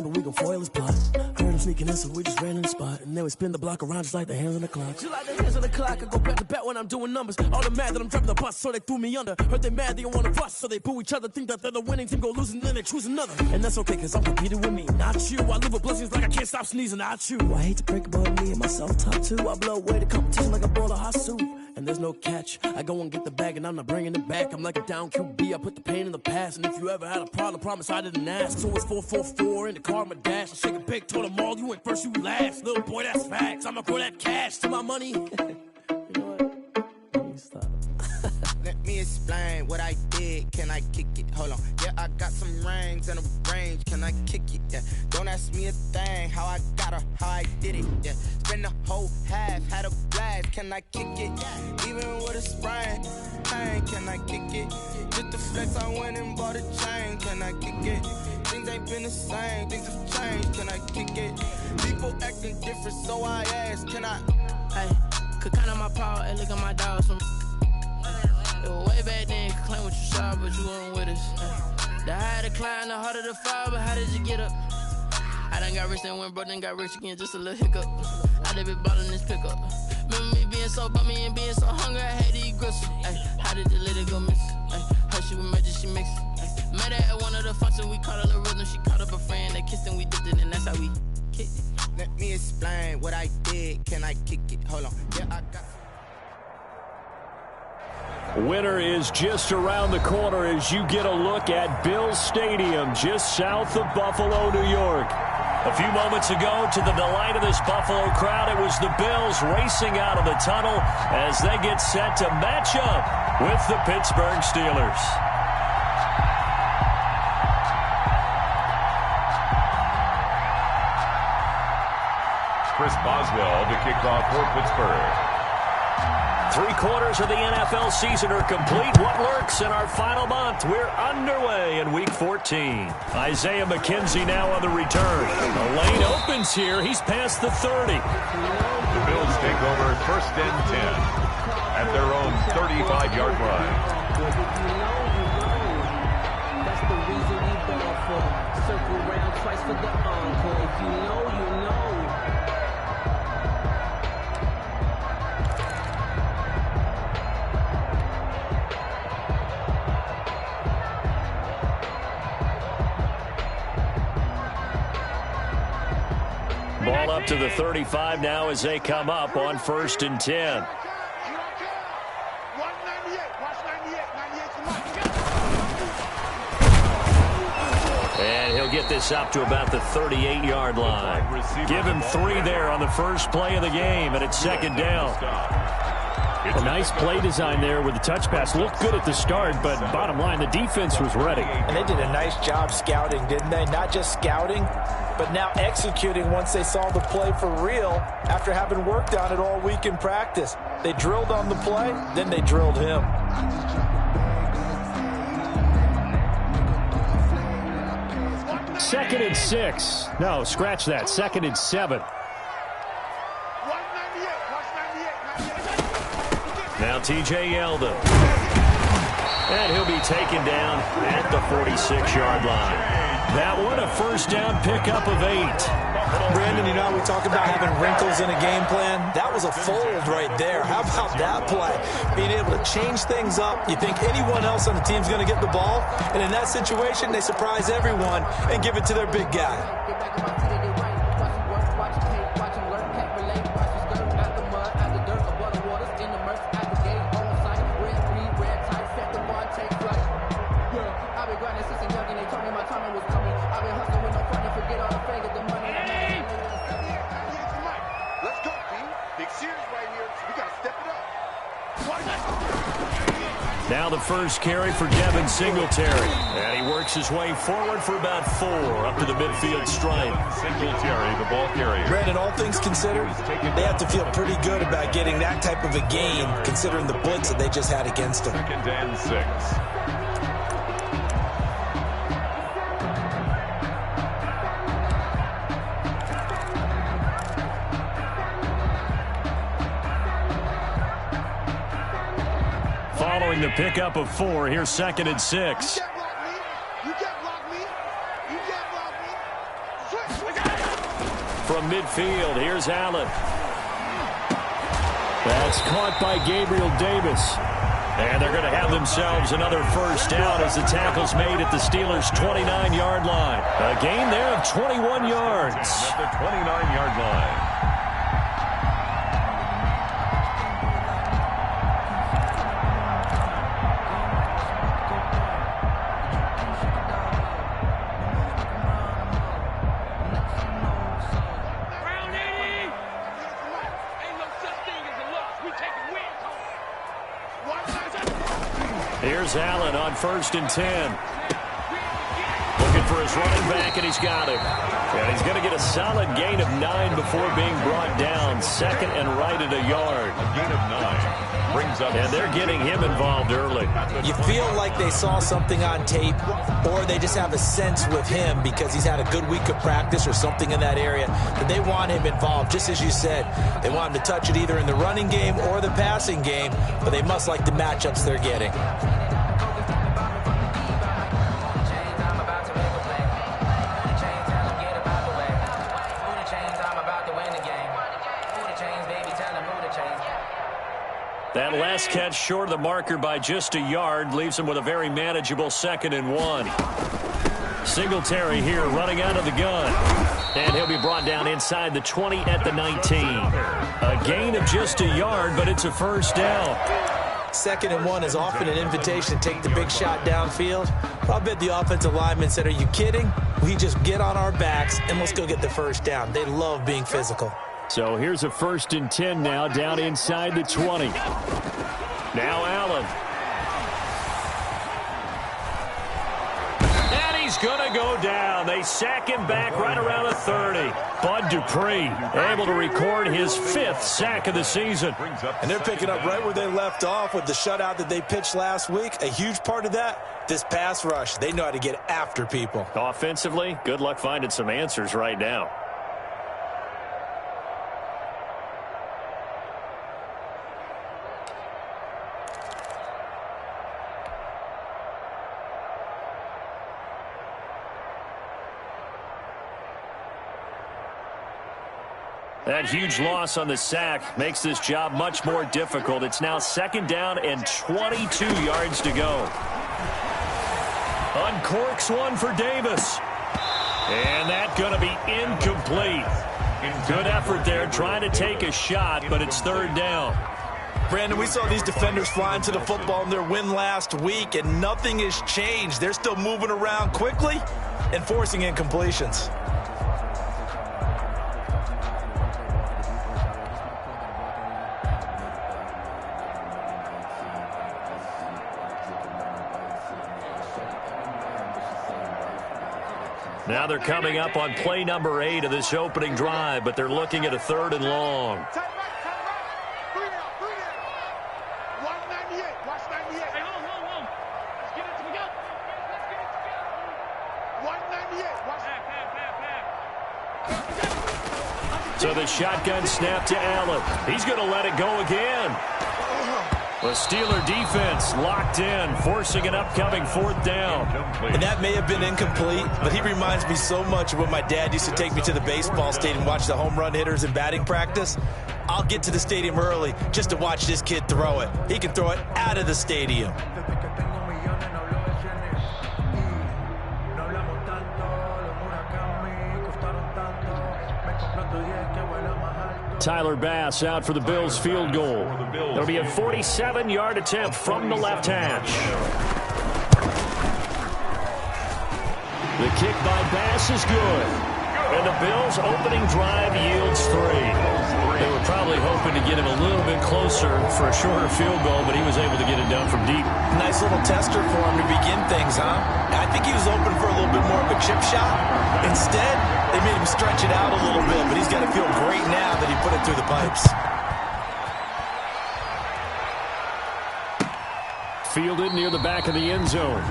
blind, but we gon' foil his plot. Heard him sneaking in, so we just ran in the spot. And then we spin the block around just like the hands on the clock. Just like the hands on the clock, I go back to back when I'm doing numbers. All the mad that I'm driving the bus, so they threw me under. Heard they mad, they don't wanna fuss, so they boo each other. Think that they're the winning team, go losing, then they choose another. And that's okay, cause I'm competing with me, not you. I live with blessings like I can't stop sneezing, not you. I hate to break about me and myself top two. I blow away the competition like a bowl of hot soup. And there's no catch, I go and get the bag and I'm not bringing it back. I'm like a down QB, I put the pain in the past. And if you ever had a problem, promise I didn't ask. So it's 444 in the car, my dash. I shake a big, told them all, you ain't first, you last. Little boy, that's facts, I'ma grow that cash to my money. You know what? Let me stop. Let me explain what I did. Can I kick it? Hold on. Yeah, I got some rings and a range. Can I kick it? Yeah. Don't ask me a thing. How I got her, how I did it. Yeah. Spend the whole half, had a blast. Can I kick it? Even with a sprain. Hey, can I kick it? Just the flex, I went and bought a chain. Can I kick it? Things ain't been the same. Things have changed. Can I kick it? People acting different, so I ask. Can I? Hey, could count on my power and look at my dogs from. It was way back then, you could claim what you saw, but you weren't with us. The higher the climb, the harder the fall, but how did you get up? I done got rich, then went broke, then got rich again, just a little hiccup. I done been bought in this pickup. Remember me being so bummy and being so hungry, I had to eat gristle. Ay, how did the lady go miss? Her she was magic, she mixed. Met her at one of the functions, we caught a little rhythm, she caught up a friend, they kissed and we dipped it, and that's how we kicked it. Let me explain what I did. Can I kick it? Hold on. Yeah, I got. Winter is just around the corner as you get a look at Bills Stadium just south of Buffalo, New York. A few moments ago, to the delight of this Buffalo crowd, it was the Bills racing out of the tunnel as they get set to match up with the Pittsburgh Steelers. Chris Boswell to kick off for Pittsburgh. 3/4 of the NFL season are complete. What lurks in our final month? We're underway in Week 14. Isaiah McKenzie now on the return. The lane opens here. He's past the 30. The Bills take over 1st and 10 at their own 35-yard line. That's the reason we ball for. Circle round twice for the encore. If you know, you know. Ball up to the 35 now as they come up on 1st and 10. And he'll get this up to about the 38-yard line. Give him 3 there on the first play of the game, and it's 2nd down. A nice play design there with the touch pass. Looked good at the start, but bottom line, the defense was ready. And they did a nice job scouting, didn't they? Not just scouting, but now executing once they saw the play for real after having worked on it all week in practice. They drilled on the play, then they drilled him. Second and 6. No, scratch that. 2nd and 7. Now ceejayva. And he'll be taken down at the 46-yard line. That one a 1st down pickup of 8. Brandon, you know how we talk about having wrinkles in a game plan? That was a fold right there. How about that play? Being able to change things up. You think anyone else on the team's going to get the ball? And in that situation, they surprise everyone and give it to their big guy. Now the first carry for Devin Singletary. And he works his way forward for about 4 up to the midfield stripe. Singletary, the ball carrier. Brandon, all things considered, they have to feel pretty good about getting that type of a gain, considering the blitz that they just had against them. 2nd and 6. Following the pickup of 4, here's 2nd and 6. From midfield, here's Allen. That's caught by Gabriel Davis. And they're going to have themselves another first down as the tackle's made at the Steelers' 29-yard line. A gain there of 21 yards. At the 29-yard line. Here's Allen on 1st and 10. Looking for his running back, and he's got him. And he's going to get a solid gain of 9 before being brought down. Second and right at a yard. A gain of 9 brings up. And they're getting him involved early. You feel like they saw something on tape, or they just have a sense with him because he's had a good week of practice or something in that area, that they want him involved. Just as you said, they want him to touch it either in the running game or the passing game, but they must like the matchups they're getting. That last catch short of the marker by just a yard leaves him with a very manageable 2nd and 1. Singletary here running out of the gun. And he'll be brought down inside the 20 at the 19. A gain of just a yard, but it's a first down. 2nd and 1 is often an invitation to take the big shot downfield. I bet the offensive lineman said, are you kidding? We just get on our backs and let's go get the first down. They love being physical. So here's a 1st and 10 now down inside the 20. Now Allen. And he's going to go down. They sack him back right around the 30. Bud Dupree able to record his 5th sack of the season. And they're picking up right where they left off with the shutout that they pitched last week. A huge part of that, this pass rush. They know how to get after people. Offensively, good luck finding some answers right now. That huge loss on the sack makes this job much more difficult. It's now 2nd down and 22 yards to go. Uncorks one for Davis. And that's going to be incomplete. Good effort there trying to take a shot, but it's 3rd down. Brandon, we saw these defenders flying to the football in their win last week, and nothing has changed. They're still moving around quickly and forcing incompletions. Now they're coming up on play number 8 of this opening drive, but they're looking at a 3rd and long. So the shotgun snap to Allen. He's going to let it go again. The Steeler defense locked in, forcing an upcoming 4th down. And that may have been incomplete, but he reminds me so much of when my dad used to take me to the baseball stadium and watch the home run hitters in batting practice. I'll get to the stadium early just to watch this kid throw it. He can throw it out of the stadium. Tyler Bass out for the Bills field goal. It'll be a 47-yard attempt from the left hash. The kick by Bass is good. And the Bills' opening drive yields 3. They were probably hoping to get him a little bit closer for a shorter field goal, but he was able to get it done from deep. Nice little tester for him to begin things, huh? I think he was open for a little bit more of a chip shot. Instead, they made him stretch it out a little bit, but he's got to feel great now that he put it through the pipes. Fielded near the back of the end zone.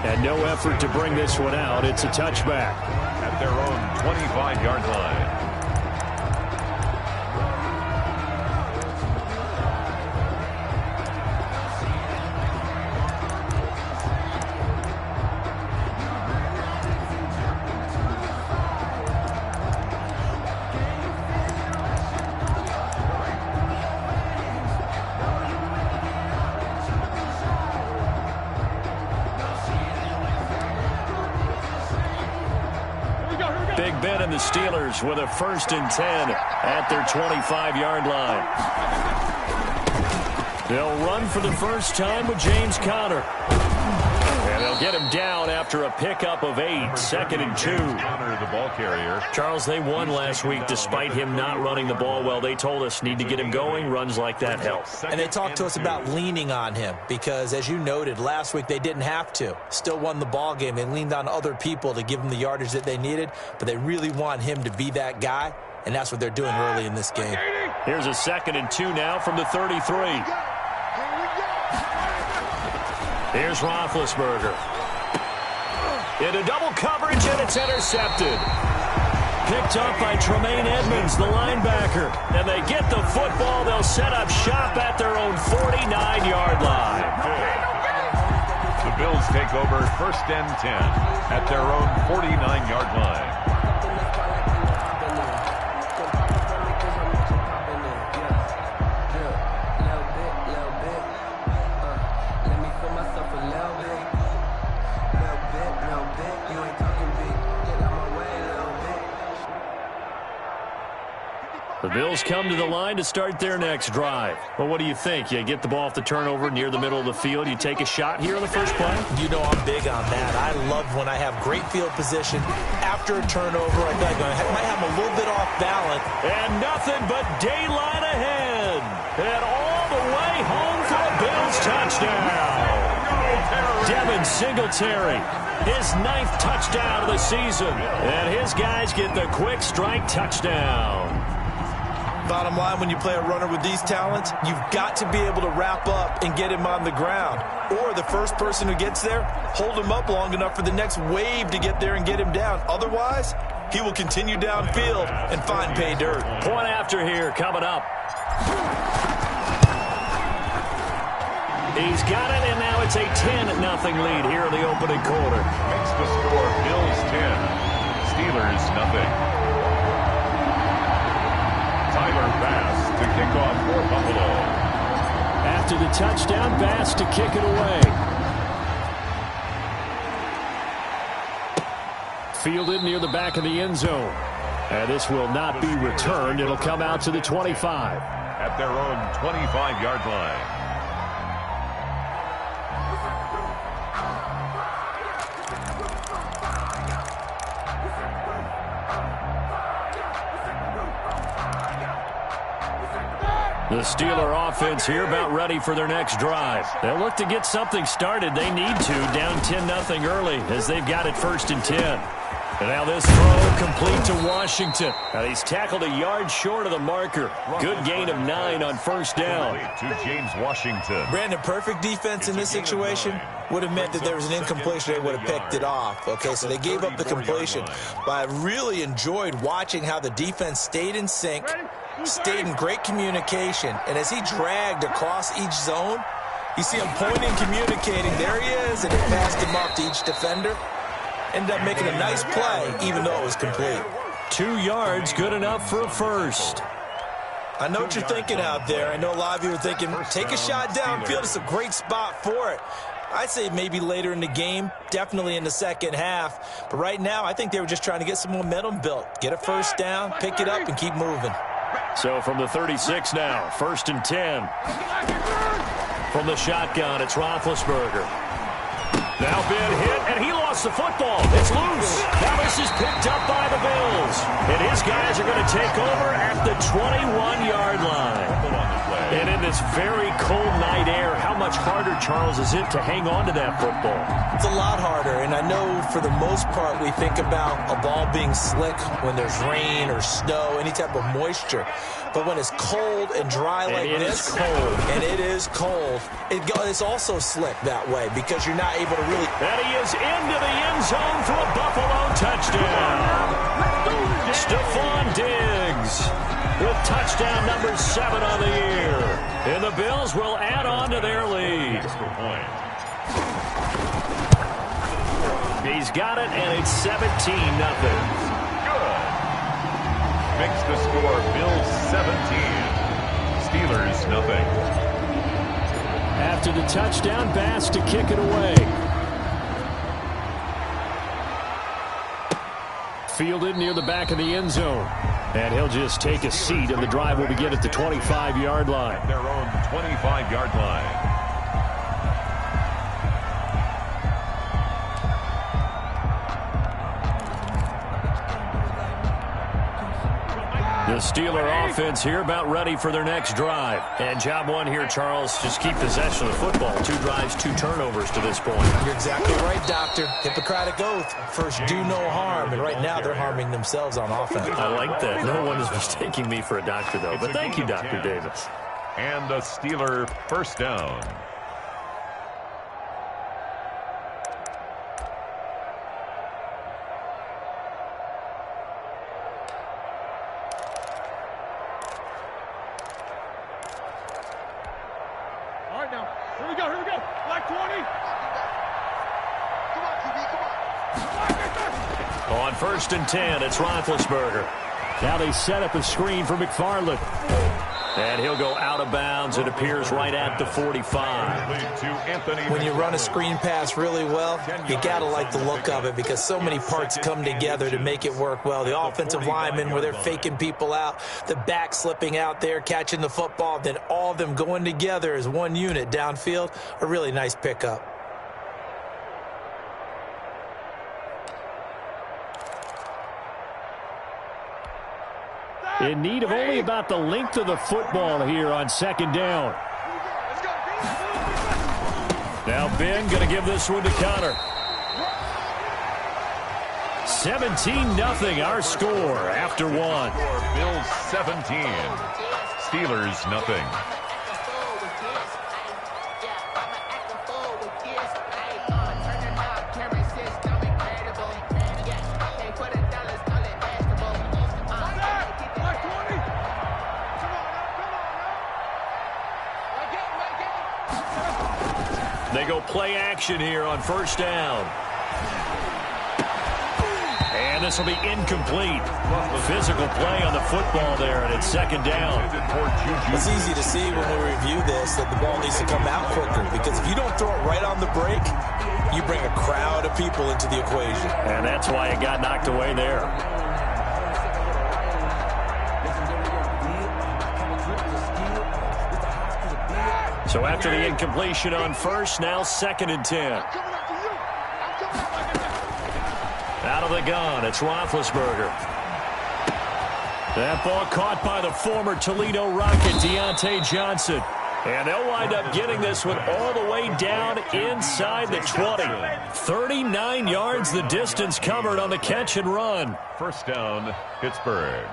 And no effort to bring this one out. It's a touchback. At their own 25-yard line. Big Ben and the Steelers with a 1st and 10 at their 25-yard line. They'll run for the first time with James Conner. And they'll get him down after a pickup of 8, 2nd and 2. Conner, the ball carrier. Charles, they won last week despite him not running the ball well. They told us need to get him going. Runs like that help. And they talked to us about leaning on him because, as you noted, last week they didn't have to. Still won the ball game. They leaned on other people to give them the yardage that they needed, but they really want him to be that guy, and that's what they're doing early in this game. Here's a 2nd and 2 now from the 33. Here's Roethlisberger. Into double coverage, and it's intercepted. Picked up by Tremaine Edmonds, the linebacker. And they get the football. They'll set up shop at their own 49-yard line. The Bills take over 1st and 10 at their own 49-yard line. The Bills come to the line to start their next drive. Well, what do you think? You get the ball off the turnover near the middle of the field. You take a shot here on the first play? You know I'm big on that. I love when I have great field position. After a turnover, I might have a little bit off balance. And nothing but daylight ahead. And all the way home for a Bills touchdown. Devin Singletary, his 9th touchdown of the season. And his guys get the quick strike touchdown. Bottom line, when you play a runner with these talents, you've got to be able to wrap up and get him on the ground. Or the first person who gets there, hold him up long enough for the next wave to get there and get him down. Otherwise, he will continue downfield and find pay dirt. Point after here coming up. He's got it, and now it's a 10-0 lead here in the opening quarter. Makes the score Bills 10, Steelers nothing. Tyler Bass to kick off for Buffalo. After the touchdown, Bass to kick it away. Fielded near the back of the end zone. And this will not be returned. It'll come out to the 25. At their own 25-yard line. The Steeler offense here about ready for their next drive. They'll look to get something started. They need to, down 10-0 early as they've got it 1st and 10. And now this throw complete to Washington. Now he's tackled a yard short of the marker. Good gain of 9 on 1st down. To James Washington. Brandon, perfect defense in this situation would have meant that there was an incompletion. They would have picked it off. Okay, so they gave up the completion. But I really enjoyed watching how the defense stayed in sync, stayed in great communication, and as he dragged across each zone, you see him pointing, communicating. There he is, and he passed him off to each defender. Ended up making a nice play, even though it was complete. 2 yards, good enough for a first. I know what you're thinking out there. I know a lot of you are thinking, take a shot downfield. It's a great spot for it. I'd say maybe later in the game, definitely in the second half. But right now, I think they were just trying to get some momentum built. Get a first down, pick it up, and keep moving. So from the 36 now, 1st and 10. From the shotgun, it's Roethlisberger. Now been hit, and he lost the football. It's loose. Now this is picked up by the Bills. And his guys are going to take over at the 21-yard line. And in this very cold night air, how much harder, Charles, is it to hang on to that football? It's a lot harder, and I know for the most part we think about a ball being slick when there's rain or snow, any type of moisture. But when it's cold and dry like this, and it is cold, it's also slick that way because you're not able to really... And he is into the end zone for a Buffalo touchdown. Stephon Diggs with touchdown number 7 on the year. And the Bills will add on to their lead. He's got it, and it's 17-0. Good. Makes the score Bills 17, Steelers nothing. After the touchdown, Bass to kick it away. fielded near the back of the end zone. And he'll just take a seat, and the drive will begin at the 25-yard line. At their own 25-yard line. The Steeler offense here about ready for their next drive. And job one here, Charles, just keep possession of the football. 2 drives, 2 turnovers to this point. You're exactly right, Doctor. Hippocratic oath. First, do no harm. And right now, they're harming themselves on offense. I like that. No one is mistaking me for a doctor, though. But thank you, Dr. Davis. And a Steeler first down. On 1st and 10, it's Roethlisberger. Now they set up a screen for McFarland. And he'll go out of bounds. It appears right at the 45. When you run a screen pass really well, you got to like the look of it because so many parts come together to make it work well. The offensive linemen, where they're faking people out, the back slipping out there, catching the football, then all of them going together as one unit downfield, a really nice pickup. In need of only about the length of the football here on 2nd down. Now Ben going to give this one to Connor. 17-0 our score after 1. Bills 17. Steelers nothing. They go play action here on 1st down. And this will be incomplete. Physical play on the football there, and it's 2nd down. It's easy to see when we review this that the ball needs to come out quicker because if you don't throw it right on the break, you bring a crowd of people into the equation. And that's why it got knocked away there. So after the incompletion on 1st, now 2nd and 10. Out of the gun, it's Roethlisberger. That ball caught by the former Toledo Rocket, Deontay Johnson. And they'll wind up getting this one all the way down inside the 20. 39 yards the distance covered on the catch and run. 1st down, Pittsburgh.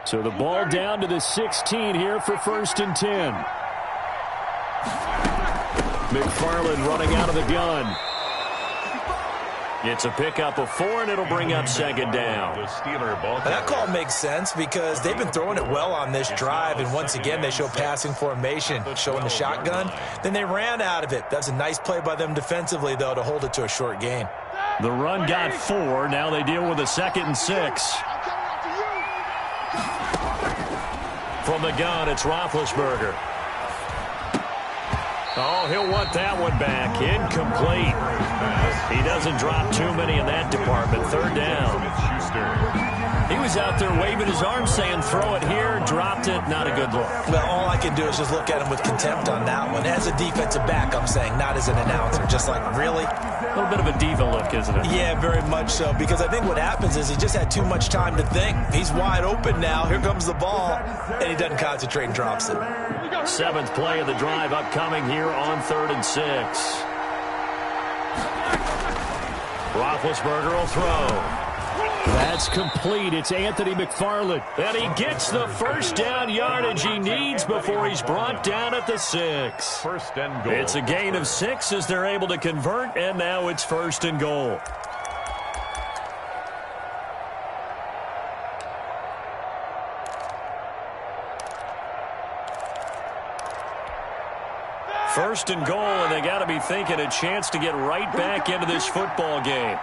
So the ball down to the 16 here for 1st and 10. McFarland running out of the gun. It's a pickup of 4, and it'll bring up 2nd down. The Steeler ball. That call makes sense because they've been throwing it well on this drive, and once again they show passing formation, showing the shotgun. Then they ran out of it. That's a nice play by them defensively, though, to hold it to a short gain. The run got 4. Now they deal with a 2nd and 6. From the gun, it's Roethlisberger. Oh, he'll want that one back. Incomplete. He doesn't drop too many in that department. 3rd down. He was out there waving his arms saying, throw it here, dropped it. Not a good look. Well, all I can do is just look at him with contempt on that one. As a defensive back, I'm saying, not as an announcer. Just like, really? A little bit of a diva look, isn't it? Yeah, very much so. Because I think what happens is he just had too much time to think. He's wide open now. Here comes the ball. And he doesn't concentrate and drops it. 7th play of the drive upcoming here on 3rd and 6. Roethlisberger will throw. That's complete. It's Anthony McFarland. And he gets the 1st down yardage he needs before he's brought down at the 6. 1st and goal. It's a gain of 6 as they're able to convert, and now it's 1st and goal. First and goal, and they got to be thinking a chance to get right back into this football game.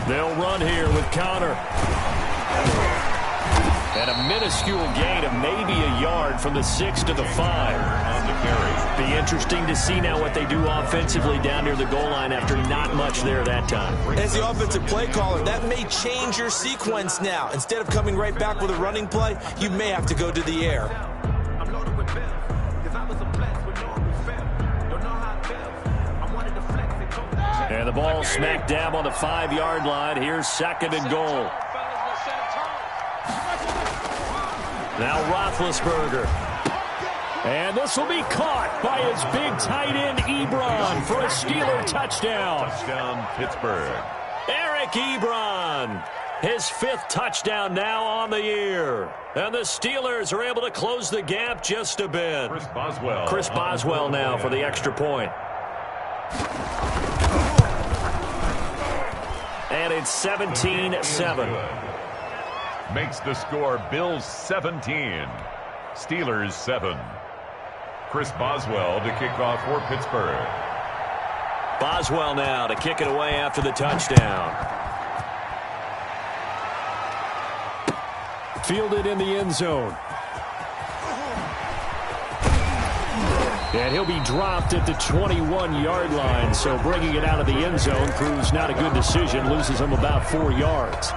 They'll run here with Connor. And a minuscule gain of maybe a yard from the 6 to the 5. On the carry. Be interesting to see now what they do offensively down near the goal line after not much there that time. As the offensive play caller, that may change your sequence now. Instead of coming right back with a running play, you may have to go to the air. And the ball smack dab on the 5-yard line. Here's 2nd and goal. Now Roethlisberger. And this will be caught by his big tight end, Ebron, for a Steeler touchdown. Touchdown, Pittsburgh. Eric Ebron, his 5th touchdown now on the year. And the Steelers are able to close the gap just a bit. Chris Boswell now for the extra point. And it's 17-7. Makes the score Bills 17, Steelers 7. Chris Boswell to kick off for Pittsburgh. Boswell now to kick it away after the touchdown. Fielded in the end zone. And he'll be dropped at the 21-yard line, so bringing it out of the end zone proves not a good decision, loses him about 4 yards.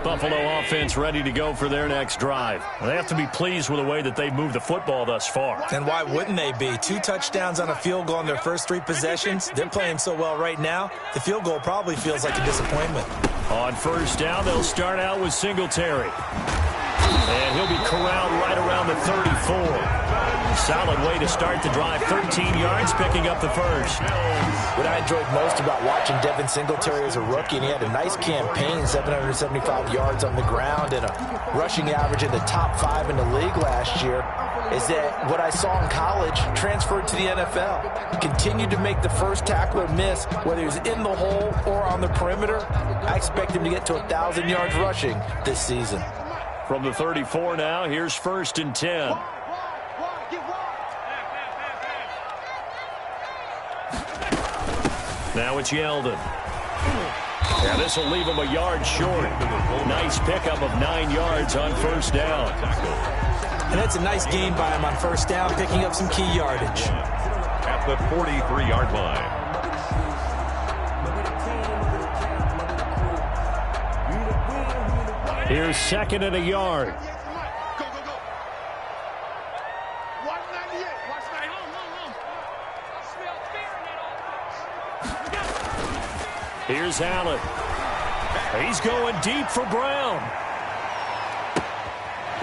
Buffalo offense ready to go for their next drive. They have to be pleased with the way that they moved the football thus far. And why wouldn't they be? 2 touchdowns on a field goal in their first 3 possessions. They're playing so well right now, the field goal probably feels like a disappointment. On first down, they'll start out with Singletary. And he'll be corralled right around the 34. Solid way to start the drive. 13 yards, picking up the first. What I enjoyed most about watching Devin Singletary as a rookie, and he had a nice campaign, 775 yards on the ground and a rushing average in the top 5 in the league last year, is that what I saw in college transferred to the NFL. He continued to make the first tackler miss, whether he was in the hole or on the perimeter. I expect him to get to 1,000 yards rushing this season. From the 34 now, here's 1st and 10. Now it's Yeldon. And this will leave him a yard short. Nice pickup of 9 yards on first down. And that's a nice gain by him on first down, picking up some key yardage. At the 43-yard line. Here's 2nd and a yard. Here's Allen. He's going deep for Brown.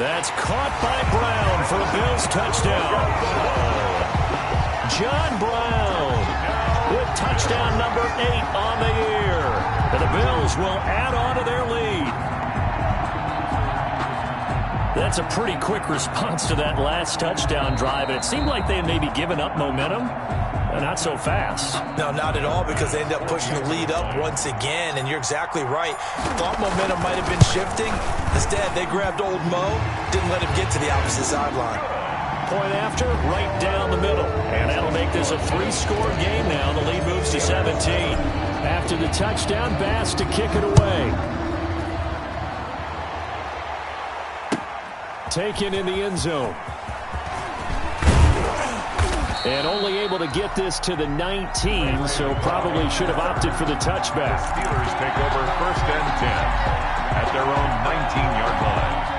That's caught by Brown for a Bills touchdown. John Brown with touchdown number 8 on the year. And the Bills will add on to their lead. That's a pretty quick response to that last touchdown drive, and it seemed like they had maybe given up momentum. Not so fast. No, not at all, because they end up pushing the lead up once again, and you're exactly right. Thought momentum might have been shifting. Instead, they grabbed old Mo, didn't let him get to the opposite sideline. Point after, right down the middle. And that'll make this a 3-score game now. The lead moves to 17. After the touchdown, Bass to kick it away. Taken in the end zone. And only able to get this to the 19, so probably should have opted for the touchback. The Steelers take over 1st and 10 at their own 19-yard line.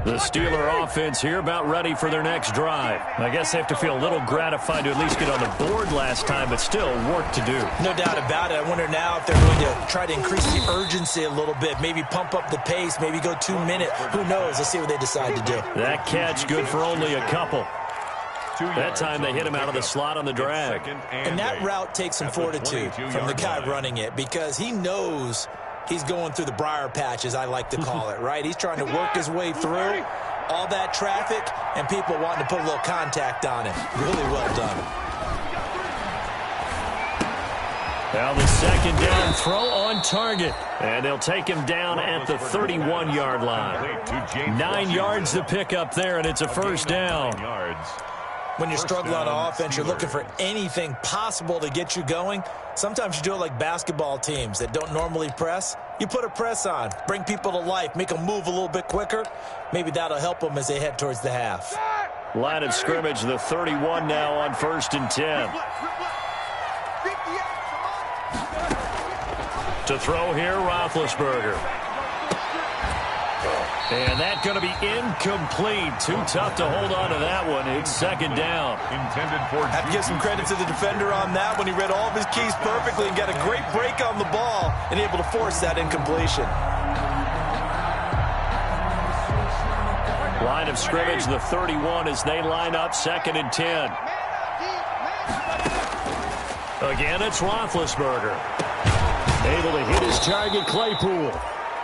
The Steeler offense here about ready for their next drive. I guess they have to feel a little gratified to at least get on the board last time, but still work to do. No doubt about it. I wonder now if they're going to try to increase the urgency a little bit, maybe pump up the pace, maybe go 2 minutes. Who knows? Let's see what they decide to do. That catch good for only a couple. That time they hit him out of the slot on the drag. And that route takes some fortitude from the guy running it because he knows he's going through the briar patch, as I like to call it, right? He's trying to work his way through all that traffic and people wanting to put a little contact on it. Really well done. Now the second down throw on target. And they'll take him down at the 31-yard line. 9 yards to pick up there, and it's a first down. When you're struggling on offense, you're looking for anything possible to get you going. Sometimes you do it like basketball teams that don't normally press. You put a press on, bring people to life, make them move a little bit quicker. Maybe that'll help them as they head towards the half. Line of scrimmage, the 31 now on 1st and 10. To throw here, Roethlisberger. And that's going to be incomplete. Too tough to hold on to that one. It's second down. Have to give some credit to the defender on that when he read all of his keys perfectly and got a great break on the ball and able to force that incompletion. Line of scrimmage, the 31 as they line up 2nd and 10. Again, it's Roethlisberger. Able to hit his target, Claypool.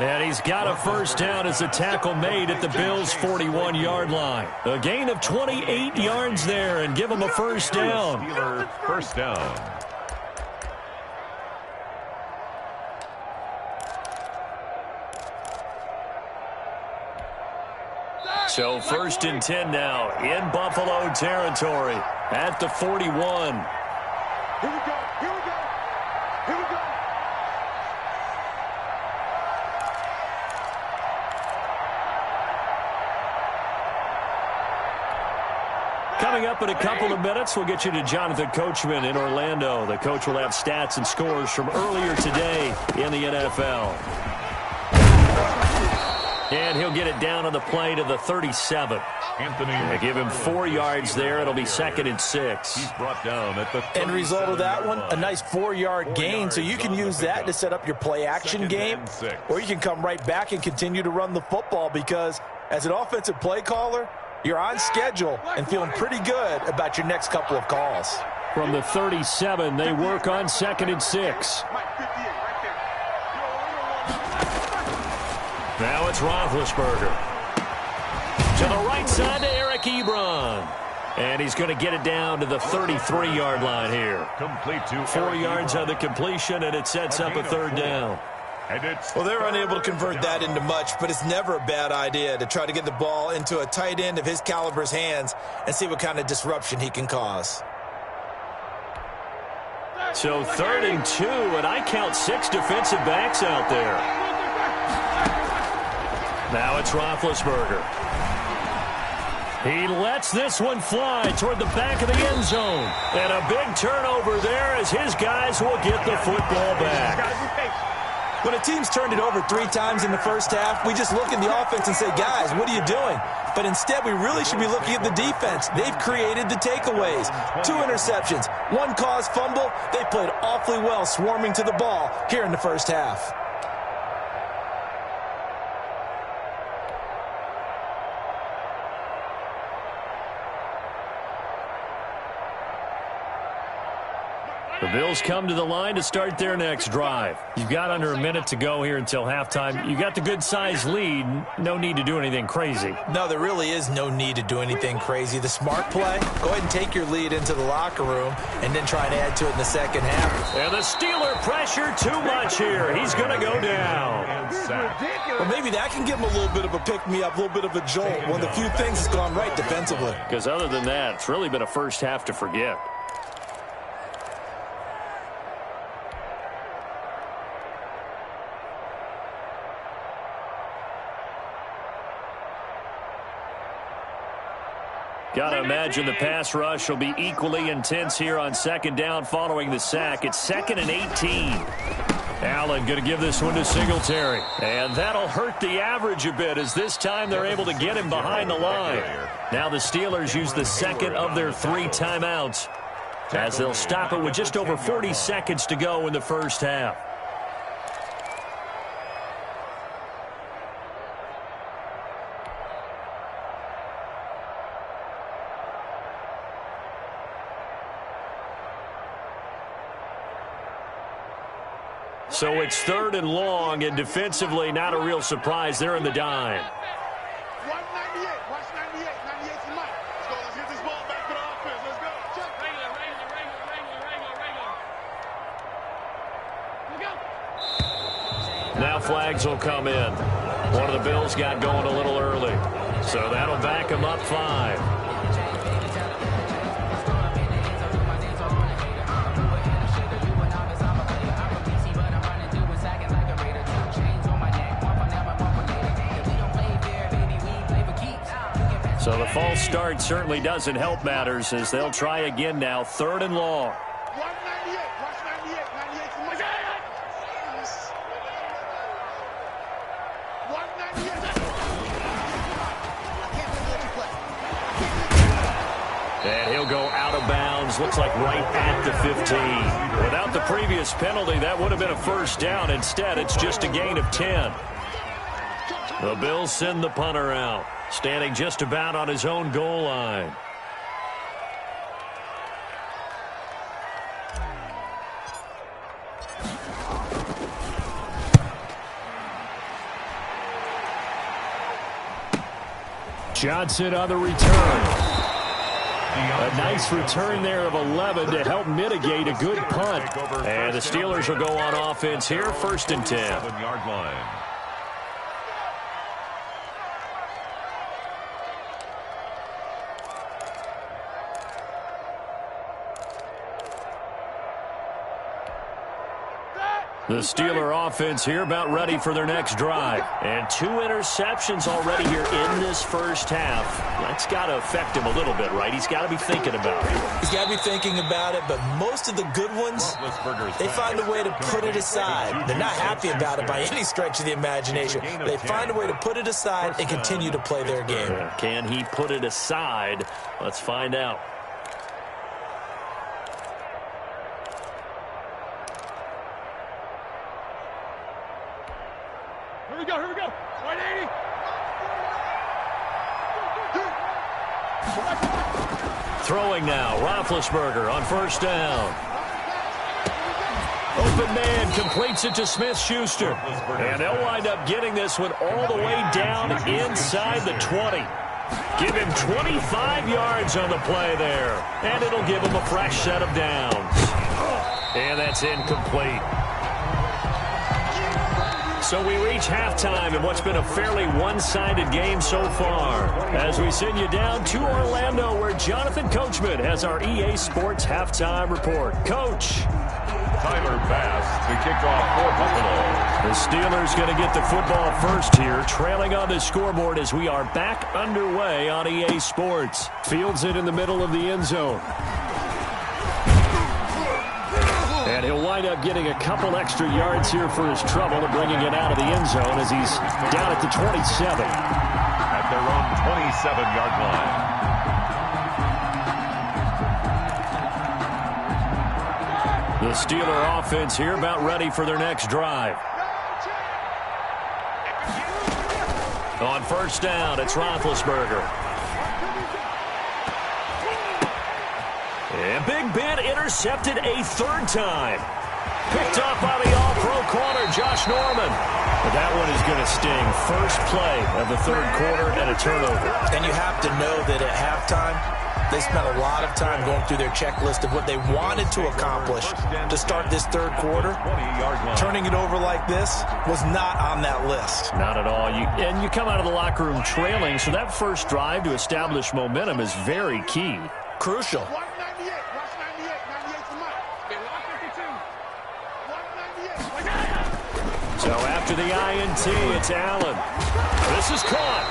And he's got a first down as a tackle made at the Bills' 41-yard line. A gain of 28 yards there and give him a first down. Steelers first down. So 1st and 10 now in Buffalo territory at the 41. Here we go. Here we go. Here we go. Coming up in a couple of minutes, we'll get you to Jonathan Coachman in Orlando. The coach will have stats and scores from earlier today in the NFL. And he'll get it down on the play to the 37. They give him 4 yards there. It'll be 2nd and 6. He's brought down at the end result of that one, a nice 4-yard gain, so you can use that to set up your play-action game, or you can come right back and continue to run the football because as an offensive play caller, you're on schedule and feeling pretty good about your next couple of calls. From the 37, they work on 2nd and 6. Now it's Roethlisberger. To the right side to Eric Ebron. And he's going to get it down to the 33-yard line here. Complete to 4 yards on the completion, and it sets up a 3rd down. Well, they're unable to convert that into much, but it's never a bad idea to try to get the ball into a tight end of his caliber's hands and see what kind of disruption he can cause. So 3rd and 2, and I count 6 defensive backs out there. Now it's Roethlisberger. He lets this one fly toward the back of the end zone. And a big turnover there as his guys will get the football back. When a team's turned it over 3 times in the first half, we just look at the offense and say, guys, what are you doing? But instead, we really should be looking at the defense. They've created the takeaways. 2 interceptions, 1 caused fumble. They played awfully well swarming to the ball here in the first half. The Bills come to the line to start their next drive. You've got under a minute to go here until halftime. You got the good-sized lead. No need to do anything crazy. No, there really is no need to do anything crazy. The smart play, go ahead and take your lead into the locker room and then try to add to it in the second half. And the Steeler pressure too much here. He's going to go down. Well, maybe that can give him a little bit of a pick-me-up, a little bit of a jolt. One of the few things that's gone right defensively. Because other than that, it's really been a first half to forget. Got to imagine the pass rush will be equally intense here on 2nd down following the sack. It's 2nd and 18. Allen going to give this one to Singletary. And that'll hurt the average a bit as this time they're able to get him behind the line. Now the Steelers use the 2nd of their 3 timeouts as they'll stop it with just over 40 seconds to go in the first half. So it's 3rd and long, and defensively not a real surprise. They're in the dime. Watch 98. Watch 98. 98's the mic. Let's go. Let's get this ball back to the offense. Let's go. Now flags will come in. One of the Bills got going a little early, so that'll back them up 5. So the false start certainly doesn't help matters as they'll try again now, 3rd and long. Watch 98. Watch 98. 98's the mic. Watch 98. And he'll go out of bounds, looks like right at the 15. Without the previous penalty, that would have been a first down. Instead, it's just a gain of 10. The Bills send the punter out, standing just about on his own goal line. Johnson on the return. A nice return there of 11 to help mitigate a good punt. And the Steelers will go on offense here, 1st and 10. 7-yard line. The Steeler offense here about ready for their next drive. And 2 interceptions already here in this first half. That's got to affect him a little bit, right? He's got to be thinking about it. He's got to be thinking about it, but most of the good ones, they find a way to put it aside. They're not happy about it by any stretch of the imagination. They find a way to put it aside and continue to play their game. Can he put it aside? Let's find out. Here we go. Here we go. 180. Throwing now, Roethlisberger on 1st down. Open man completes it to Smith-Schuster. And they'll wind up getting this one all the way down inside the 20. Give him 25 yards on the play there. And it'll give him a fresh set of downs. And that's incomplete. So we reach halftime in what's been a fairly one-sided game so far. As we send you down to Orlando, where Jonathan Coachman has our EA Sports halftime report. Coach. Tyler Bass to kick off for Buffalo. The Steelers going to get the football first here, trailing on the scoreboard as we are back underway on EA Sports. Fields it in the middle of the end zone. And he'll wind up getting a couple extra yards here for his trouble and bringing it out of the end zone as he's down at the 27. At their own 27-yard line. The Steeler offense here about ready for their next drive. On 1st down, it's Roethlisberger. And Big Ben intercepted a 3rd time. Picked off by the all-pro corner, Josh Norman. But that one is going to sting. First play of the 3rd quarter and a turnover. And you have to know that at halftime, they spent a lot of time going through their checklist of what they wanted to accomplish to start this 3rd quarter. Turning it over like this was not on that list. Not at all. And you come out of the locker room trailing, so that first drive to establish momentum is very key. Crucial. So after the INT, it's Allen. This is caught.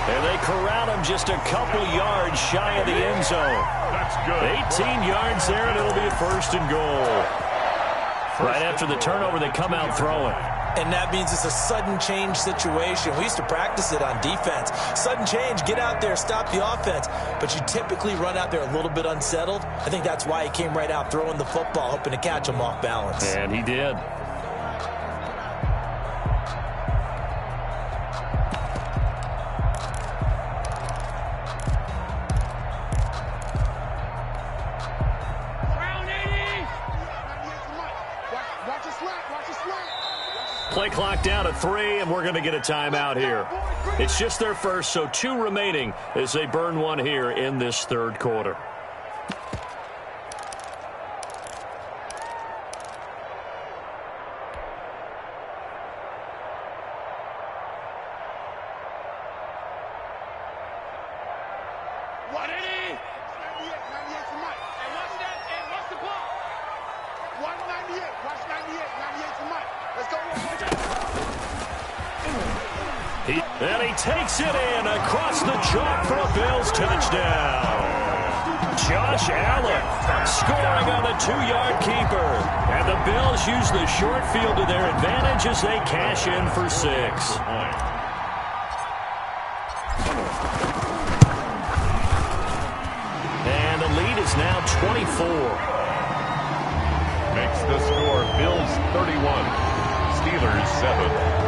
And they corral him just a couple yards shy of the end zone. That's good. 18 yards there, and it'll be a 1st and goal. Right after the turnover, they come out throwing. And that means it's a sudden change situation. We used to practice it on defense. Sudden change, get out there, stop the offense. But you typically run out there a little bit unsettled. I think that's why he came right out throwing the football, hoping to catch him off balance. And he did. Watch the slant. Play clock down to 3, and we're going to get a timeout here. It's just their first, so 2 remaining as they burn one here in this third quarter. And he takes it in across the chalk for a Bills touchdown. Josh Allen scoring on the 2-yard keeper. And the Bills use the short field to their advantage as they cash in for 6. And the lead is now 24. Makes the score Bills 31, Steelers 7.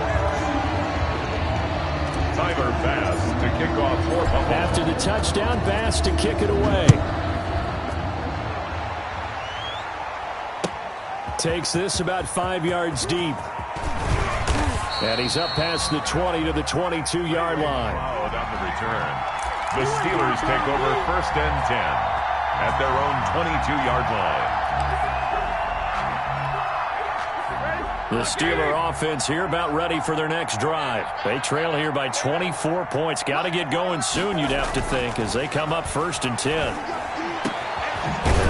Tyler Bass to kick off for Buffalo. After the touchdown, Bass to kick it away. Takes this about 5 yards deep. And he's up past the 20 to the 22-yard line. On the return. The Steelers take over 1st and 10 at their own 22-yard line. The Steeler offense here about ready for their next drive. They trail here by 24 points. Got to get going soon, you'd have to think, as they come up 1st and 10.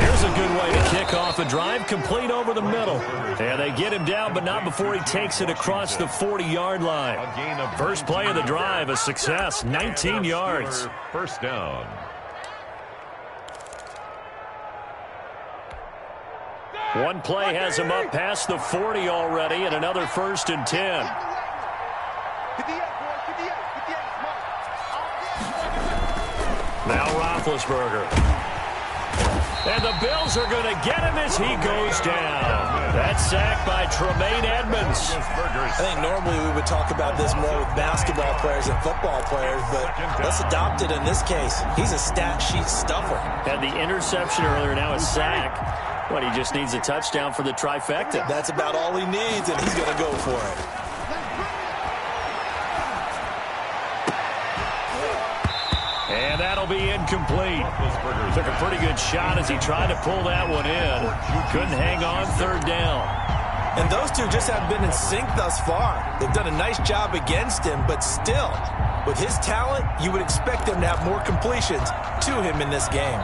Here's a good way to kick off a drive, complete over the middle. And they get him down, but not before he takes it across the 40-yard line. First play of the drive, a success, 19 yards. First down. One play has him up past the 40 already, and another 1st and 10. Now Roethlisberger. And the Bills are going to get him as he goes down. That's sacked by Tremaine Edmonds. I think normally we would talk about this more with basketball players and football players, but let's adopt it in this case. He's a stat sheet stuffer. Had the interception earlier, now a sack. But he just needs a touchdown for the trifecta. That's about all he needs, and he's going to go for it. And that'll be incomplete. Took a pretty good shot as he tried to pull that one in. Couldn't hang on 3rd down. And those two just haven't been in sync thus far. They've done a nice job against him, but still, with his talent, you would expect them to have more completions to him in this game.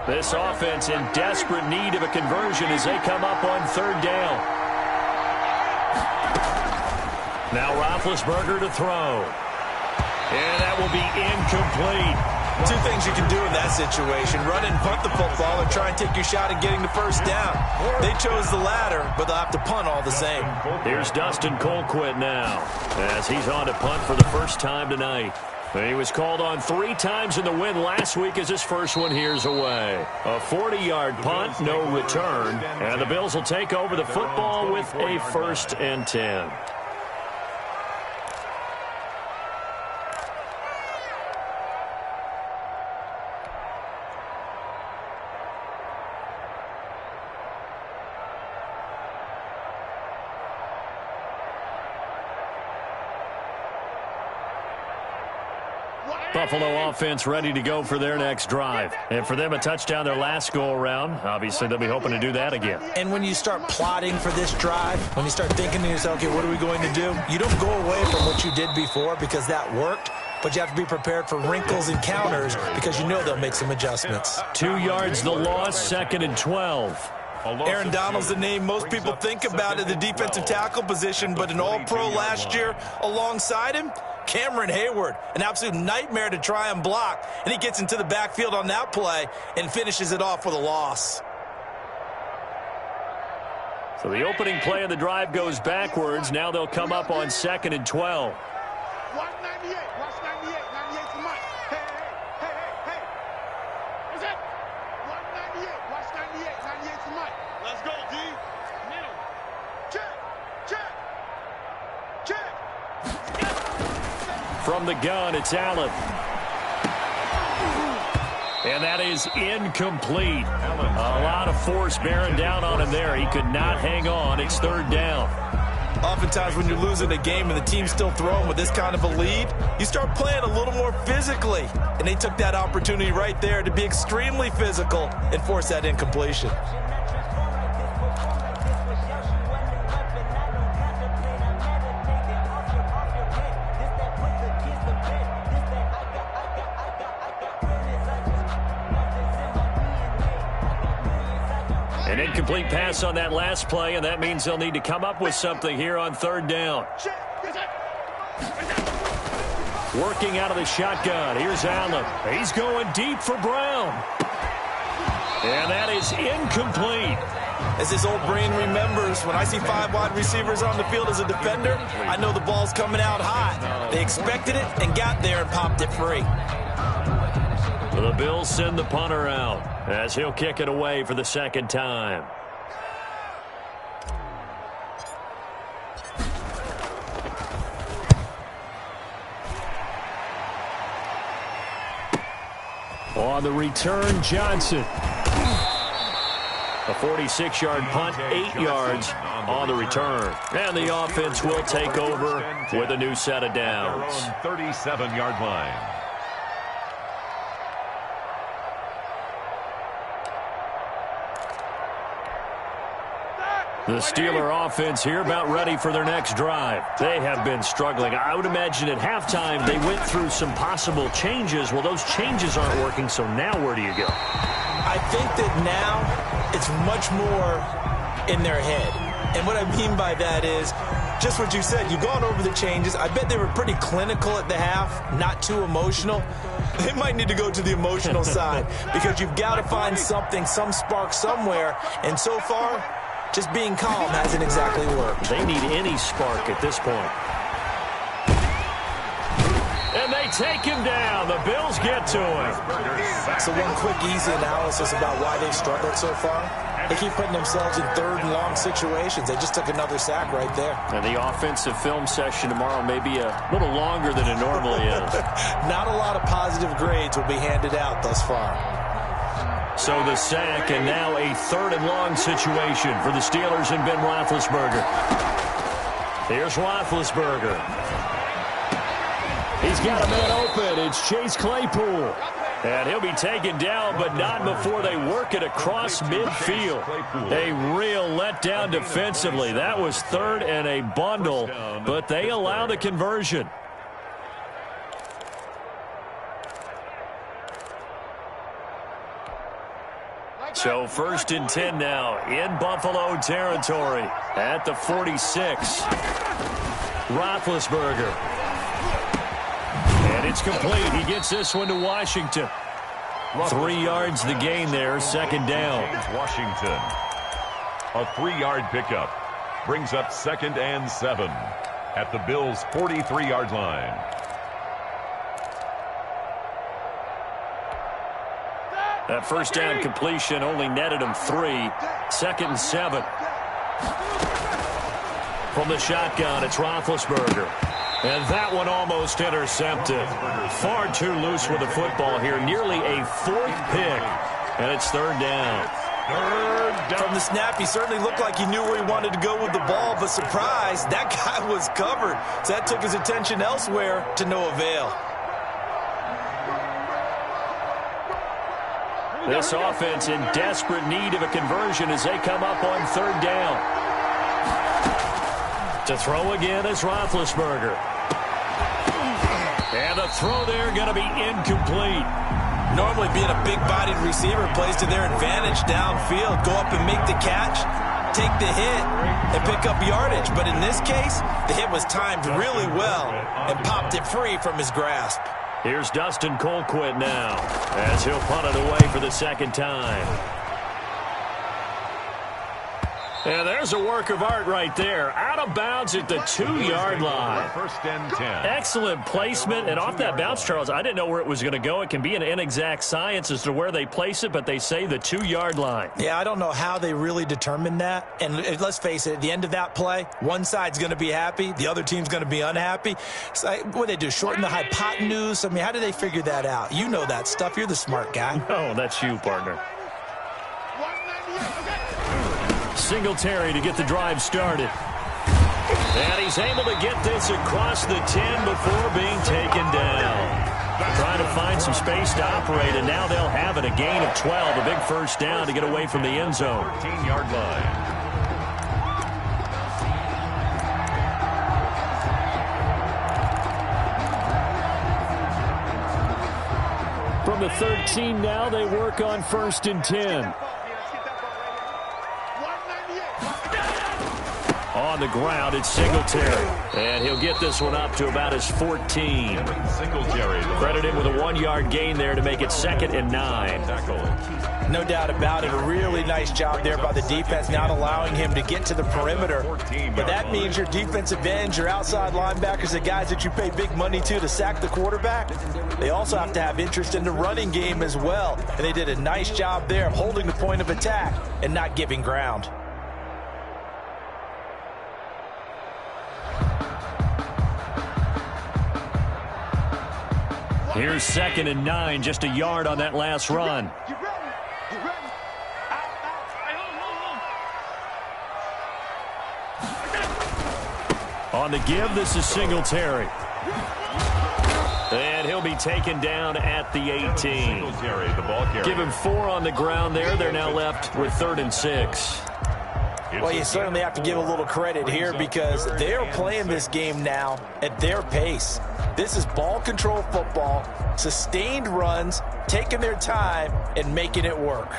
This offense in desperate need of a conversion as they come up on 3rd down. Now Roethlisberger to throw. And that will be incomplete. 2 things you can do in that situation. Run and punt the football or try and take your shot at getting the 1st down. They chose the latter, but they'll have to punt all the same. Here's Dustin Colquitt now as he's on to punt for the first time tonight. He was called on 3 times in the win last week as his first one here's away. A 40-yard punt, no return. And the Bills will take over the football with a 1st and 10. Buffalo offense ready to go for their next drive. And for them, a touchdown their last go-around. Obviously, they'll be hoping to do that again. And when you start plotting for this drive, when you start thinking to yourself, okay, what are we going to do? You don't go away from what you did before because that worked, but you have to be prepared for wrinkles and counters because you know they'll make some adjustments. 2 yards the loss, 2nd and 12. Aaron Donald's the name most people think about at the defensive tackle position, but an all-pro last year alongside him, Cameron Hayward, an absolute nightmare to try and block. And he gets into the backfield on that play and finishes it off with a loss. So the opening play of the drive goes backwards. Now they'll come up on 2nd and 12. Watch 98. Watch 98. 98 to Mike. Hey. What's that? Watch 98. Watch 98. 98 to Mike. Let's go, D. Middle. Check. From the gun, it's Allen. And that is incomplete. A lot of force bearing down on him there. He could not hang on. It's third down. Oftentimes when you're losing a game and the team's still throwing with this kind of a lead, you start playing a little more physically. And they took that opportunity right there to be extremely physical and force that incompletion. An incomplete pass on that last play, and that means they'll need to come up with something here on third down. Working out of the shotgun. Here's Allen. He's going deep for Brown. And that is incomplete. As his old brain remembers, when I see 5 wide receivers on the field as a defender, I know the ball's coming out hot. They expected it and got there and popped it free. The Bills send the punter out as he'll kick it away for the second time. On the return, Johnson. A 46-yard punt, 8 yards on the return. And the offense will take over with a new set of downs. 37-yard line. The Steeler offense here about ready for their next drive. They have been struggling. I would imagine at halftime they went through some possible changes. Well, those changes aren't working, so now where do you go? I think that now it's much more in their head. And what I mean by that is just what you said. You've gone over the changes. I bet they were pretty clinical at the half, not too emotional. They might need to go to the emotional side because you've got to find something, some spark somewhere. And so far, just being calm hasn't exactly worked. They need any spark at this point. And they take him down. The Bills get to him. So one quick, easy analysis about why they've struggled so far. They keep putting themselves in third and long situations. They just took another sack right there. And the offensive film session tomorrow may be a little longer than it normally is. Not a lot of positive grades will be handed out thus far. So the sack, and now a third and long situation for the Steelers and Ben Roethlisberger. Here's Roethlisberger. He's got a man open. It's Chase Claypool. And he'll be taken down, but not before they work it across midfield. A real letdown defensively. That was third and a bundle, but they allow the conversion. So 1st and 10 now in Buffalo territory at the 46. Roethlisberger. And it's complete. He gets this one to Washington. 3 yards the gain there, second down. Washington. A 3-yard pickup brings up 2nd and 7 at the Bills' 43-yard line. That first down completion only netted him 3. 2nd and 7. From the shotgun, it's Roethlisberger. And that one almost intercepted. Far too loose with the football here. Nearly a 4th pick. And it's third down. From the snap, he certainly looked like he knew where he wanted to go with the ball, but surprise, that guy was covered. So that took his attention elsewhere to no avail. This offense in desperate need of a conversion as they come up on third down. To throw again is Roethlisberger. And the throw there going to be incomplete. Normally being a big-bodied receiver plays to their advantage downfield. Go up and make the catch, take the hit, and pick up yardage. But in this case, the hit was timed really well and popped it free from his grasp. Here's Dustin Colquitt now as he'll punt it away for the second time. And there's a work of art right there. Out of bounds at the 2-yard line. First and 10. Excellent placement. And off that bounce, Charles, I didn't know where it was going to go. It can be an inexact science as to where they place it, but they say the 2-yard line. Yeah, I don't know how they really determined that. And let's face it, at the end of that play, one side's going to be happy, the other team's going to be unhappy. So, what do they do, shorten the hypotenuse? I mean, how do they figure that out? You know that stuff. You're the smart guy. Oh, that's you, partner. Singletary to get the drive started. And he's able to get this across the 10 before being taken down. Trying to find some space to operate, and now they'll have it. A gain of 12, a big first down to get away from the end zone. 13-yard line. From the 13 now, they work on first and 10. On the ground, it's Singletary. And he'll get this one up to about his 14. Singletary. Credit him with a 1-yard gain there to make it 2nd and 9. No doubt about it. A really nice job there by the defense, not allowing him to get to the perimeter. But that means your defensive ends, your outside linebackers, the guys that you pay big money to sack the quarterback, they also have to have interest in the running game as well. And they did a nice job there of holding the point of attack and not giving ground. Here's 2nd and 9, just a yard on that last run. On the give, this is Singletary. And he'll be taken down at the 18. Give him 4 on the ground there. They're now left with 3rd and 6. Well, you certainly have to give a little credit here because they're playing this game now at their pace. This is ball control football, sustained runs, taking their time, and making it work.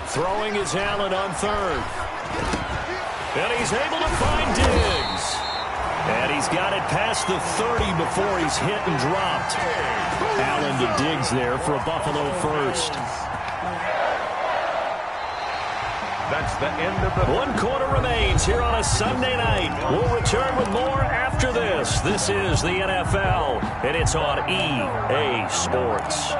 Throwing is Allen on 3rd. And he's able to find Diggs. And he's got it past the 30 before he's hit and dropped. Allen to Diggs there for a Buffalo first. That's the end of the... 1 quarter remains here on a Sunday night. We'll return with more after this. This is the NFL, and it's on EA Sports.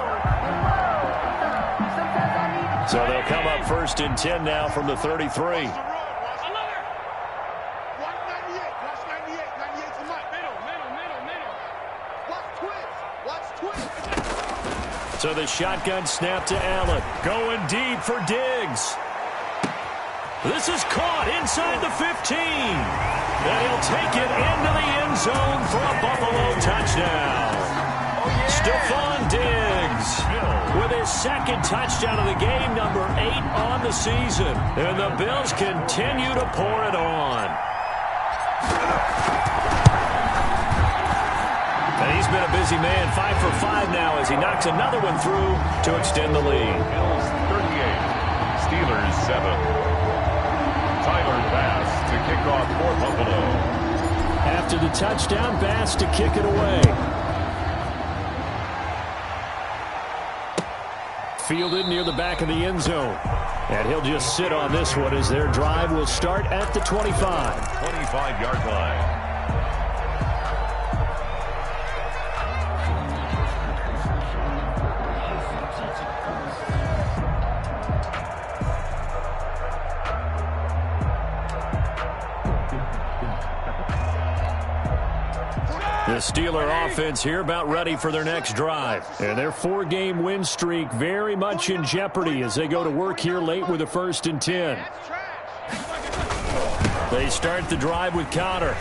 So they'll come up 1st and 10 now from the 33. So the shotgun snap to Allen. Going deep for Diggs. This is caught inside the 15. And he'll take it into the end zone for a Buffalo touchdown. Stephon Diggs with his 2nd touchdown of the game, number 8 on the season. And the Bills continue to pour it on. And he's been a busy man, 5 for 5 now as he knocks another one through to extend the lead. Bills 38, Steelers 7. Tyler Bass to kick off for Buffalo. After the touchdown, Bass to kick it away. Fielded near the back of the end zone. And he'll just sit on this one as their drive will start at the 25. 25-yard line. The Steeler offense here about ready for their next drive. And their 4-game win streak very much in jeopardy as they go to work here late with a 1st and 10. They start the drive with Connor.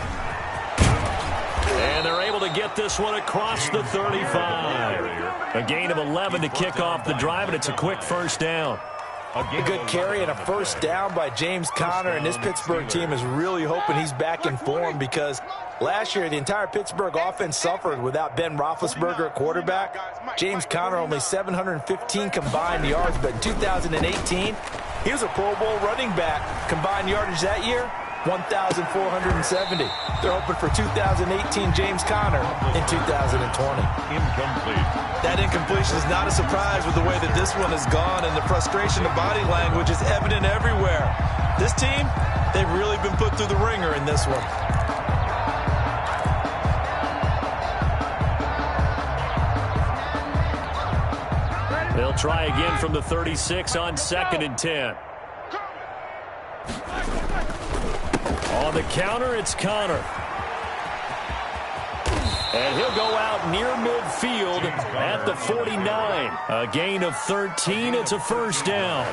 And they're able to get this one across the 35. A gain of 11 to kick off the drive, and it's a quick first down. A good carry and a first down by James Conner, and this Pittsburgh team is really hoping he's back in form because last year the entire Pittsburgh offense suffered without Ben Roethlisberger at quarterback. James Conner only 715 combined yards, but in 2018 he was a Pro Bowl running back. Combined yardage that year, 1,470. They're hoping for 2018 James Conner in 2020. Incomplete. That incompletion is not a surprise with the way that this one has gone, and the frustration of body language is evident everywhere. This team, they've really been put through the ringer in this one. They'll try again from the 36 on 2nd and 10. On the counter, it's Conner. And he'll go out near midfield at the 49. A gain of 13. It's a first down.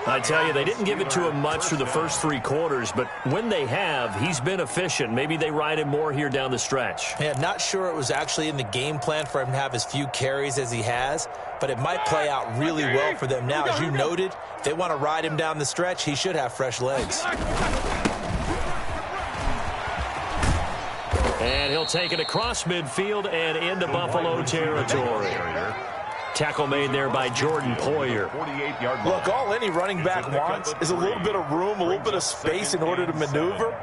I tell you, they didn't give it to him much through the first 3 quarters, but when they have, he's been efficient. Maybe they ride him more here down the stretch. Yeah, not sure it was actually in the game plan for him to have as few carries as he has, but it might play out really well for them now. As you noted, if they want to ride him down the stretch, he should have fresh legs. And he'll take it across midfield and into Buffalo territory. Tackle made there by Jordan Poyer. Look, all any running back wants is a little bit of room, a little bit of space in order to maneuver.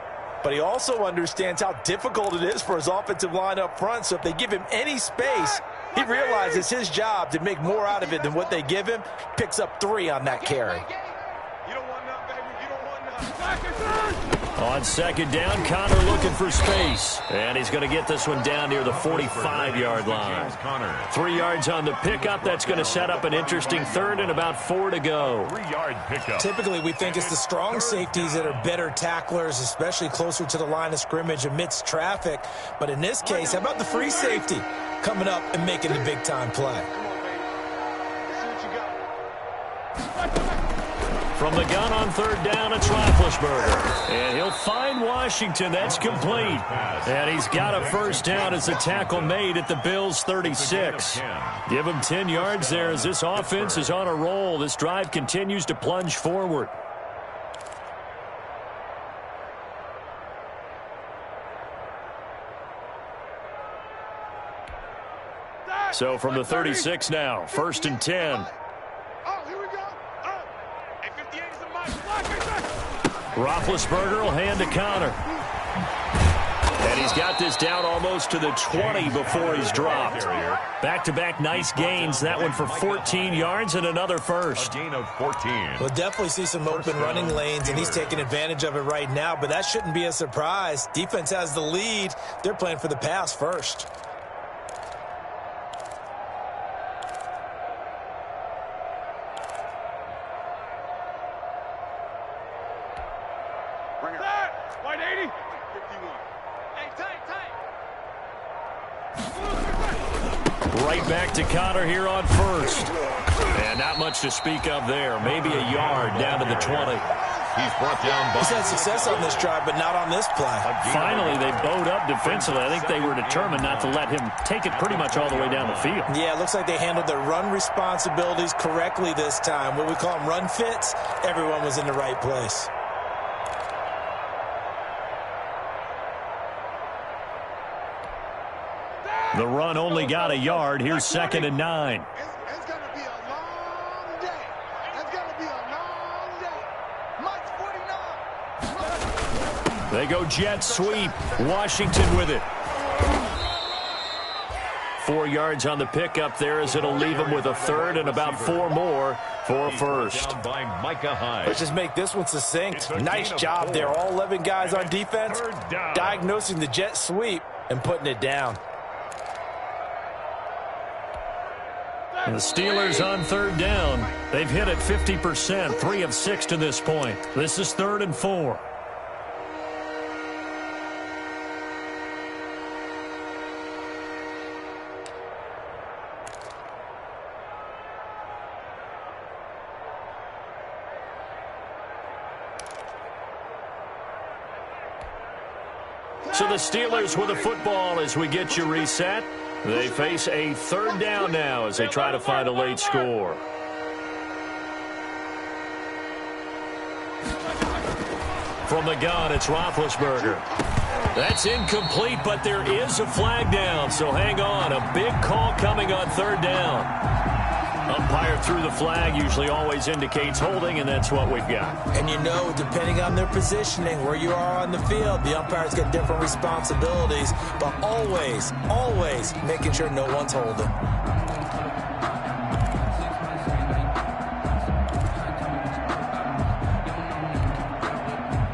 But he also understands how difficult it is for his offensive line up front. So if they give him any space, he realizes his job to make more out of it than what they give him. Picks up 3 on that carry. On 2nd down, Conner looking for space. And he's going to get this one down near the 45-yard line. 3 yards on the pickup. That's going to set up an interesting 3rd and about 4 to go. 3-yard pickup. Typically, we think it's the strong safeties that are better tacklers, especially closer to the line of scrimmage amidst traffic. But in this case, how about the free safety coming up and making the big-time play? From the gun on 3rd down, it's Roethlisberger. And he'll find Washington. That's complete. And he's got a first down as the tackle made at the Bills' 36. Give him 10 yards there as this offense is on a roll. This drive continues to plunge forward. So from the 36 now, 1st and 10. Roethlisberger will hand to Conner. And he's got this down almost to the 20 before he's dropped. Back-to-back nice gains. That one for 14 yards and another first. A gain of 14. We'll definitely see some open running lanes, and he's taking advantage of it right now, but that shouldn't be a surprise. Defense has the lead. They're playing for the pass first. Right back to Conner here on 1st. And not much to speak of there. Maybe a yard down to the 20. He's brought down by... He's had success on this drive, but not on this play. Finally, they bowed up defensively. I think they were determined not to let him take it pretty much all the way down the field. Yeah, it looks like they handled their run responsibilities correctly this time. What we call them run fits, everyone was in the right place. The run only got a yard. Here's 2nd and 9. It's going to be a long day. It's going to be a long day. Mike 49. They go jet sweep. Washington with it. 4 yards on the pickup there as it'll leave them with a 3rd and about 4 more for a first. By Micah Hyde. Let's just make this one succinct. Nice job there. All 11 guys on defense diagnosing the jet sweep and putting it down. And the Steelers on 3rd down. They've hit it 50%, 3 of 6 to this point. This is 3rd and 4. So the Steelers with the football as we get you reset. They face a 3rd down now as they try to find a late score. From the gun, it's Roethlisberger. That's incomplete, but there is a flag down, so hang on. A big call coming on 3rd down. Umpire threw the flag, usually always indicates holding, and that's what we've got. And you know, depending on their positioning, where you are on the field, the umpire's got different responsibilities, but always, always making sure no one's holding.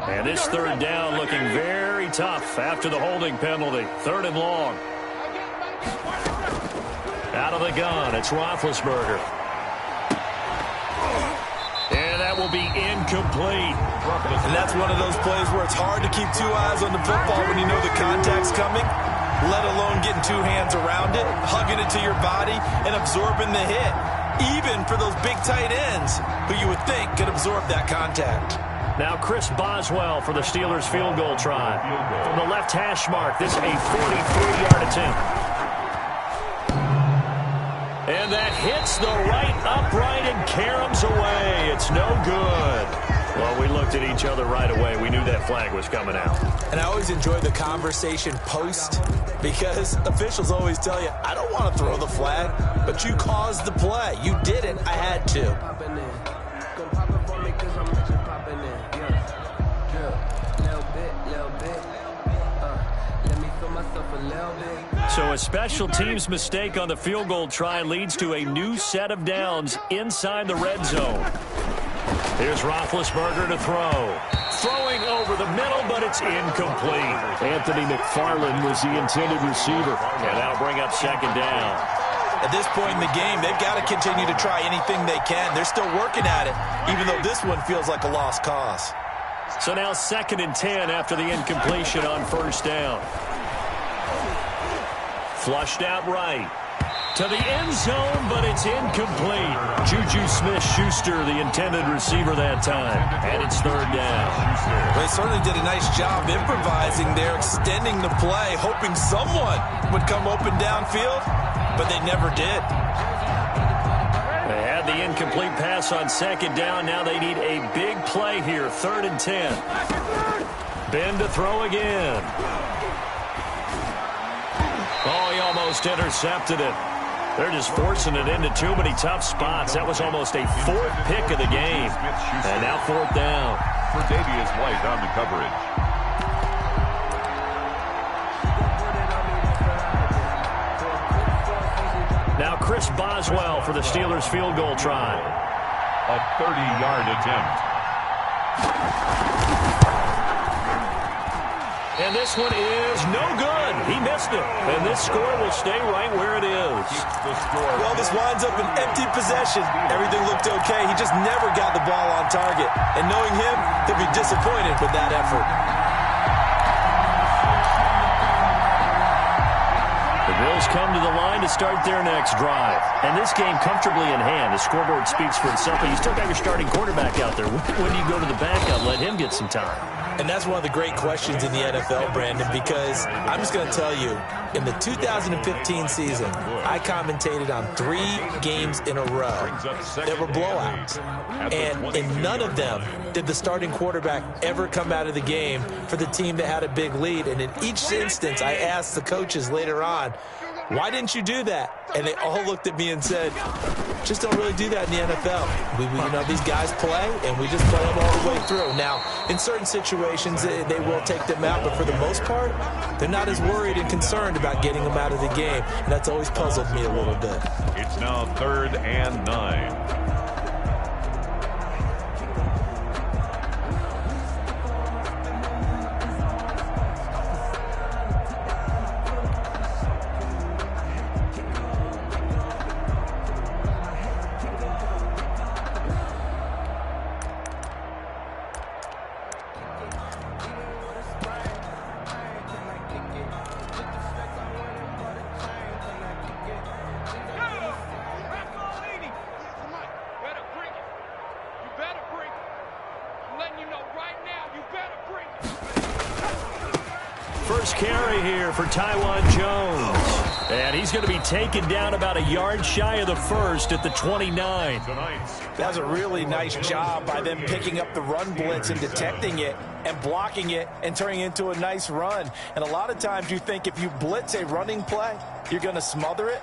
And this third down looking very tough after the holding penalty. 3rd and long. Out of the gun, it's Roethlisberger. And that will be incomplete. And that's one of those plays where it's hard to keep 2 eyes on the football when you know the contact's coming, let alone getting 2 hands around it, hugging it to your body, and absorbing the hit. Even for those big tight ends who you would think could absorb that contact. Now Chris Boswell for the Steelers field goal try. From the left hash mark, this a 43-yard attempt. And that hits the right upright and caroms away. It's no good. Well, we looked at each other right away. We knew that flag was coming out. And I always enjoy the conversation post because officials always tell you, I don't want to throw the flag, but you caused the play. You did it. I had to. So a special teams mistake on the field goal try leads to a new set of downs inside the red zone. Here's Roethlisberger to throw. Throwing over the middle, but it's incomplete. Anthony McFarland was the intended receiver. And that'll bring up 2nd down. At this point in the game, they've got to continue to try anything they can. They're still working at it, even though this one feels like a lost cause. So now 2nd and 10 after the incompletion on 1st down. Flushed out right. To the end zone, but it's incomplete. Juju Smith-Schuster, the intended receiver that time. And it's 3rd down. They certainly did a nice job improvising there, extending the play, hoping someone would come open downfield, but they never did. They had the incomplete pass on 2nd down. Now they need a big play here. 3rd and 10. Ben to throw again. Oh, he almost intercepted it. They're just forcing it into too many tough spots. That was almost a 4th pick of the game. And now 4th down. For Davius White on the coverage. Now Chris Boswell for the Steelers field goal try. A 30-yard attempt. And this one is no good. He missed it. And this score will stay right where it is. Well, this winds up an empty possession. Everything looked okay. He just never got the ball on target. And knowing him, he'll be disappointed with that effort. The Bills come to the line to start their next drive. And this game comfortably in hand. The scoreboard speaks for itself, but you still got your starting quarterback out there. When do you go to the backup, let him get some time? And that's one of the great questions in the NFL, Brandon, because I'm just going to tell you, in the 2015 season, I commentated on 3 games in a row that were blowouts. And in none of them did the starting quarterback ever come out of the game for the team that had a big lead. And in each instance, I asked the coaches later on, why didn't you do that? And they all looked at me and said, just don't really do that in the NFL. We you know, these guys play, and we just play them all the way through. Now, in certain situations, they will take them out, but for the most part, they're not as worried and concerned about getting them out of the game, and that's always puzzled me a little bit. It's now 3rd and 9. First carry here for Taiwan Jones. And he's going to be taken down about a yard shy of the first at the 29. That was a really nice job by them picking up the run blitz and detecting it and blocking it and turning it into a nice run. And a lot of times you think if you blitz a running play, you're going to smother it.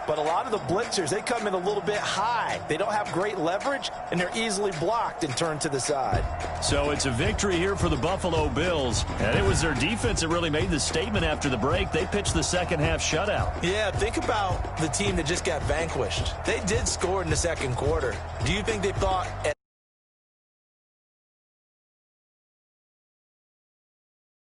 But a lot of the blitzers, they come in a little bit high. They don't have great leverage, and they're easily blocked and turned to the side. So it's a victory here for the Buffalo Bills. And it was their defense that really made the statement after the break. They pitched the second half shutout. Yeah, think about the team that just got vanquished. They did score in the second quarter. Do you think they thought